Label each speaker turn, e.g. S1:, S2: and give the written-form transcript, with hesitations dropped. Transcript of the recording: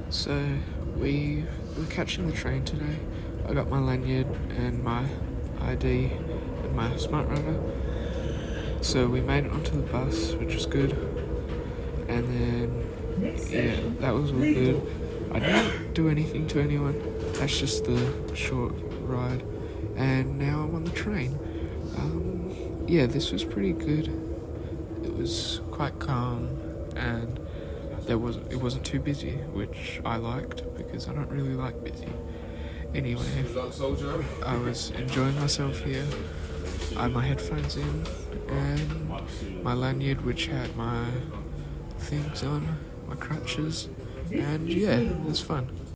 S1: So we're catching the train today. I got my lanyard and my ID and my smart runner. So we made it onto the bus, which was good. And then, yeah, that was all good. I didn't do anything to anyone. That's just the short ride. And now I'm on the train. Yeah, this was pretty good. It was quite calm and it wasn't too busy, which I liked because I don't really like busy. Anyway, I was enjoying myself here. I had my headphones in and my lanyard, which had my things on, my crutches, and yeah, it was fun.